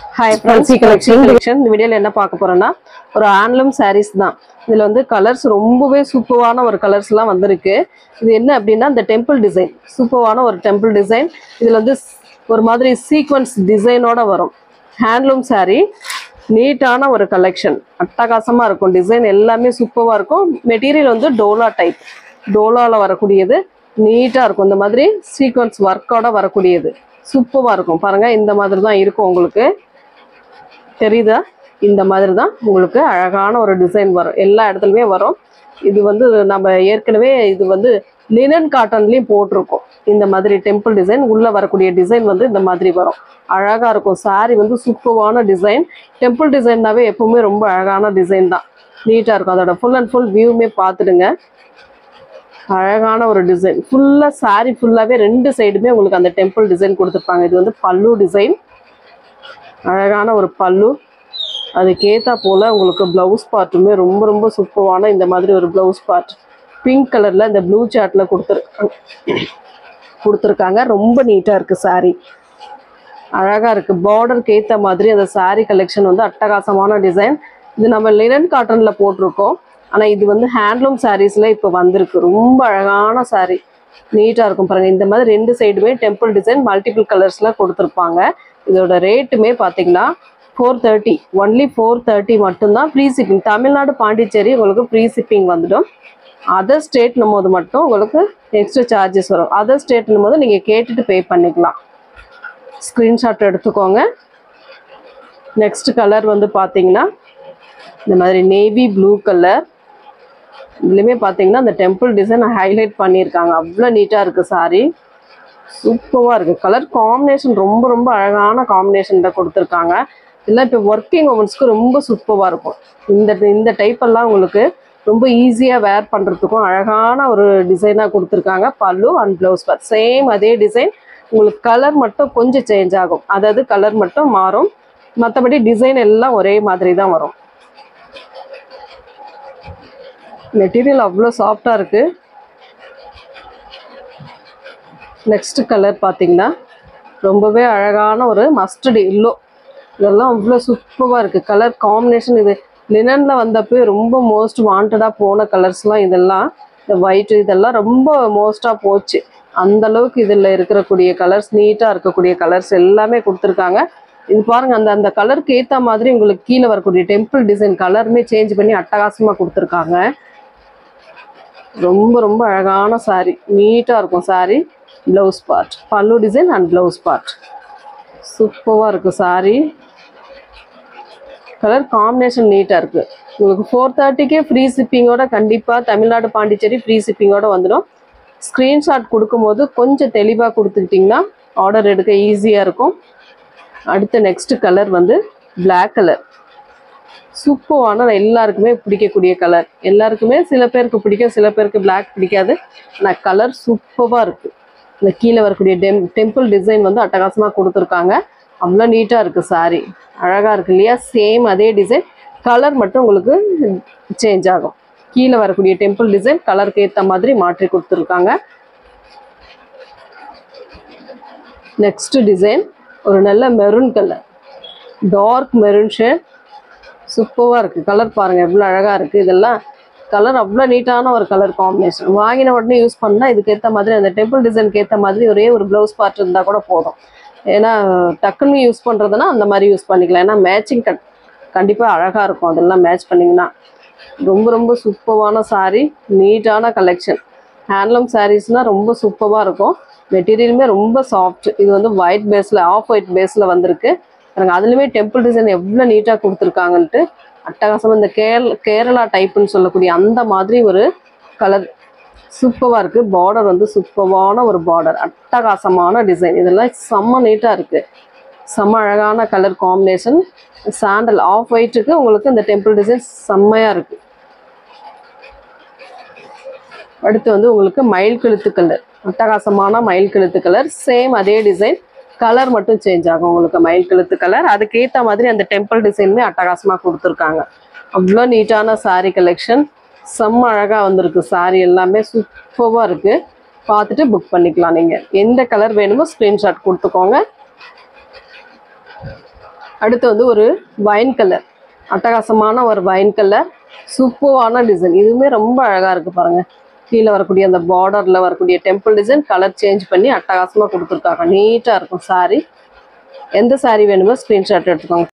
Hi friends, collection இந்த வீடியோல என்ன பார்க்க போறோம்னா ஒரு ஹேண்ட்லூம் sarees தான். இதுல வந்து கலர்ஸ் ரொம்பவே சூப்பரான ஒரு கலர்ஸ்லாம் வந்திருக்கு. இது என்ன அப்படினா அந்த டெம்பிள் டிசைன். சூப்பரான ஒரு டெம்பிள் டிசைன். இதுல வந்து ஒரு மாதிரி சீக்வென்ஸ் டிசைனோட வரும். ஹேண்ட்லூம் saree நீட்டான ஒரு கலெக்ஷன். அட்டகாசமா இருக்கும். டிசைன் எல்லாமே சூப்பரா இருக்கும். மெட்டீரியல் வந்து டோலா டைப். டோலால வரக்கூடியது நீட்டா இருக்கும். இந்த மாதிரி சீக்வென்ஸ் வர்க்கோட வரக்கூடியது. சூப்பரா இருக்கும். பாருங்க இந்த மாதிரி தான் இருக்கும் உங்களுக்கு. தெரியுதா? இந்த மாதிரி தான் உங்களுக்கு அழகான ஒரு டிசைன் வரும். எல்லா இடத்துலயுமே வரும். இது வந்து நம்ம ஏற்கனவே இது வந்து லினன் காட்டன்லயும் போட்டிருக்கோம். இந்த மாதிரி டெம்பிள் டிசைன் உள்ள வரக்கூடிய டிசைன் வந்து இந்த மாதிரி வரும். அழகா இருக்கும். சாரி வந்து சூப்பரான டிசைன். டெம்பிள் டிசைன்னாவே எப்பவுமே ரொம்ப அழகான டிசைன் தான். நீட்டா இருக்கும். அதோட ஃபுல் அண்ட் ஃபுல் வியூமே பார்த்துடுங்க. அழகான ஒரு டிசைன். ஃபுல்லா சாரி ஃபுல்லாவே ரெண்டு சைடுமே உங்களுக்கு அந்த டெம்பிள் டிசைன் கொடுத்துருப்பாங்க. இது வந்து பல்லு டிசைன். அழகான ஒரு பல்லு. அதுக்கேற்றா போல் உங்களுக்கு ப்ளவுஸ் பார்ட்டுமே ரொம்ப ரொம்ப சூப்பரான இந்த மாதிரி ஒரு ப்ளவுஸ் பார்ட் பிங்க் கலரில் இந்த ப்ளூ சார்ட்டில் கொடுத்துருக்காங்க. ரொம்ப நீட்டாக இருக்குது சாரீ. அழகாக இருக்குது. பார்டருக்கு ஏற்ற மாதிரி அந்த சாரீ கலெக்ஷன் வந்து அட்டகாசமான டிசைன். இது நம்ம லினன் காட்டனில் போட்டிருக்கோம். ஆனால் இது வந்து ஹேண்ட்லூம் சாரீஸில் இப்போ வந்திருக்கு. ரொம்ப அழகான சாரீ. நீட்டாக இருக்கும் பாருங்கள். இந்த மாதிரி ரெண்டு சைடுமே டெம்பிள் டிசைன் மல்டிபிள் கலர்ஸில் கொடுத்துருப்பாங்க. இதோட ரேட்டுமே பார்த்தீங்கன்னா 430, ஒன்லி 430 மட்டும்தான். Free shipping. தமிழ்நாடு பாண்டிச்சேரி உங்களுக்கு ஃப்ரீ ஷிப்பிங் வந்துடும். அதர் ஸ்டேட்னும் போது மட்டும் உங்களுக்கு எக்ஸ்ட்ரா சார்ஜஸ் வரும். அதர் ஸ்டேட்னும் போது நீங்கள் கேட்டுட்டு பே பண்ணிக்கலாம். ஸ்க்ரீன்ஷாட் எடுத்துக்கோங்க. நெக்ஸ்ட் கலர் வந்து பார்த்தீங்கன்னா இந்த மாதிரி நேவி ப்ளூ கலர். இதுலேயுமே பார்த்தீங்கன்னா அந்த டெம்பிள் டிசைன் ஹைலைட் பண்ணியிருக்காங்க. அவ்வளோ நீட்டாக இருக்குது சாரீ. சூப்பராக இருக்குது. கலர் காம்பினேஷன் ரொம்ப ரொம்ப அழகான காம்பினேஷனில் கொடுத்துருக்காங்க. இல்லை இப்போ ஒர்க்கிங் உமன்ஸ்க்கு ரொம்ப சூப்பராக இருக்கும். இந்த டைப்பெல்லாம் உங்களுக்கு ரொம்ப ஈஸியாக வேர் பண்ணுறதுக்கும் அழகான ஒரு டிசைனாக கொடுத்துருக்காங்க. பல்லு அண்ட் ப்ளவுஸ் பார்ட் சேம் அதே டிசைன். உங்களுக்கு கலர் மட்டும் கொஞ்சம் சேஞ்ச் ஆகும். அதாவது கலர் மட்டும் மாறும். மற்றபடி டிசைன் எல்லாம் ஒரே மாதிரி தான் வரும். மெட்டீரியல் அவ்வளோ சாஃப்டாக இருக்குது. நெக்ஸ்ட் கலர் பார்த்தீங்கன்னா ரொம்பவே அழகான ஒரு மஸ்டர்டு எல்லோ. இதெல்லாம் அவ்வளோ சூப்பராக இருக்குது. கலர் காம்பினேஷன் இது லினனில் வந்தப்போ ரொம்ப மோஸ்ட் வாண்டடாக போன கலர்ஸ்லாம் இதெல்லாம். இந்த ஒயிட் இதெல்லாம் ரொம்ப மோஸ்ட்டாக போச்சு. அந்தளவுக்கு இதில் இருக்கக்கூடிய கலர்ஸ் நீட்டாக இருக்கக்கூடிய கலர்ஸ் எல்லாமே கொடுத்துருக்காங்க. இது பாருங்கள் அந்த கலருக்கு ஏற்ற மாதிரி உங்களுக்கு கீழே வரக்கூடிய டெம்பிள் டிசைன் கலருமே சேஞ்ச் பண்ணி அட்டகாசமாக கொடுத்துருக்காங்க. ரொம்ப ரொம்ப அழகான சாரீ. நீட்டாக இருக்கும் சாரீ. ப்ளவுஸ் பார்ட் பல்லு டிசைன் அண்ட் ப்ளவுஸ் பார்ட் சூப்பராக இருக்குது சாரீ. கலர் காம்பினேஷன் நீட்டாக இருக்குது. உங்களுக்கு 430க்கே ஃப்ரீ ஷிப்பிங்கோட கண்டிப்பாக தமிழ்நாடு பாண்டிச்சேரி ஃப்ரீ ஷிப்பிங்கோட வந்துடும். ஸ்க்ரீன்ஷாட் கொடுக்கும்போது கொஞ்சம் தெளிவாக கொடுத்துக்கிட்டிங்கன்னா ஆர்டர் எடுக்க ஈஸியாக இருக்கும். அடுத்த நெக்ஸ்ட் கலர் வந்து பிளாக் கலர். சூப்பரான எல்லாருக்குமே பிடிக்கக்கூடிய கலர். எல்லாருக்குமே சில பேருக்கு பிடிக்கும், சில பேருக்கு பிளாக் பிடிக்காது. ஆனால் கலர் சூப்பராக இருக்குது. இந்த கீழே வரக்கூடிய டெம்பிள் டிசைன் வந்து அட்டகாசமாக கொடுத்துருக்காங்க. அவ்வளோ நீட்டாக இருக்குது சாரீ. அழகாக இருக்குது இல்லையா? சேம் அதே டிசைன். கலர் மட்டும் உங்களுக்கு சேஞ்ச் ஆகும். கீழே வரக்கூடிய டெம்பிள் டிசைன் கலருக்கு ஏற்ற மாதிரி மாற்றி கொடுத்துருக்காங்க. நெக்ஸ்ட் டிசைன் ஒரு நல்ல maroon colour. Dark maroon shade. சூப்பராக இருக்குது. கலர் பாருங்கள் எவ்வளோ அழகாக இருக்குது. இதெல்லாம் கலர் அவ்வளோ நீட்டான ஒரு கலர் காம்பினேஷன். வாங்கின உடனே யூஸ் பண்ணால் இதுக்கேற்ற மாதிரி அந்த டெம்பிள் டிசைனுக்கு ஏற்ற மாதிரி ஒரே ஒரு ப்ளவுஸ் பார்ட் இருந்தால் கூட போதும். ஏன்னா டக்குன்னு யூஸ் பண்ணுறதுனா அந்த மாதிரி யூஸ் பண்ணிக்கலாம். ஏன்னா மேட்சிங் கண்டிப்பாக அழகாக இருக்கும். அதெல்லாம் மேட்ச் பண்ணிங்கன்னா ரொம்ப ரொம்ப சூப்பரான சாரீ. நீட்டான கலெக்ஷன். ஹேண்ட்லூம் சாரீஸ்னால் ரொம்ப சூப்பராக இருக்கும். மெட்டீரியலுமே ரொம்ப சாஃப்ட். இது வந்து ஒயிட் பேஸில் ஆஃப் ஒயிட் பேஸில் வந்திருக்கு. எனக்கு அதுலேயுமே டெம்பிள் டிசைன் எவ்வளோ நீட்டாக கொடுத்துருக்காங்கன்ட்டு அட்டகாசமாக இந்த கேரளா டைப்புன்னு சொல்லக்கூடிய அந்த மாதிரி ஒரு கலர் சூப்பராக இருக்குது. பார்டர் வந்து சூப்பரான ஒரு பார்டர். அட்டகாசமான டிசைன். இதெல்லாம் செம்ம நீட்டாக இருக்குது. செம்ம அழகான கலர் காம்பினேஷன். சாண்டல் ஆஃப் ஒயிட்டுக்கு உங்களுக்கு இந்த டெம்பிள் டிசைன் செம்மையாக இருக்குது. அடுத்து வந்து உங்களுக்கு மயில் கழுத்து கலர். அட்டகாசமான மயில் கழுத்து கலர். சேம் அதே டிசைன். கலர் மட்டும் சேஞ்ச் ஆகும் உங்களுக்கு மயில் கழுத்து கலர். அதுக்கேற்ற மாதிரி அந்த டெம்பிள் டிசைனுமே அட்டகாசமாக கொடுத்துருக்காங்க. அவ்வளோ நீட்டான சாரீ கலெக்ஷன். செம்ம அழகாக வந்திருக்கு. சாரீ எல்லாமே சூப்பராக இருக்குது. பார்த்துட்டு புக் பண்ணிக்கலாம். நீங்கள் எந்த கலர் வேணுமோ ஸ்க்ரீன்ஷாட் கொடுத்துக்கோங்க. அடுத்து வந்து ஒரு வைன் கலர், அட்டகாசமான ஒரு வைன் கலர், சூப்பரான டிசைன். இதுவுமே ரொம்ப அழகா இருக்கு பாருங்க. கீழே வரக்கூடிய அந்த பார்டர்ல வரக்கூடிய டெம்பிள் டிசைன் கலர் சேஞ்ச் பண்ணி அட்டகாசமா கொடுத்துருக்காங்க. நீட்டா இருக்கும் சாரி. எந்த சாரி வேணுமோ ஸ்கிரீன்ஷாட் எடுத்துக்கோங்க.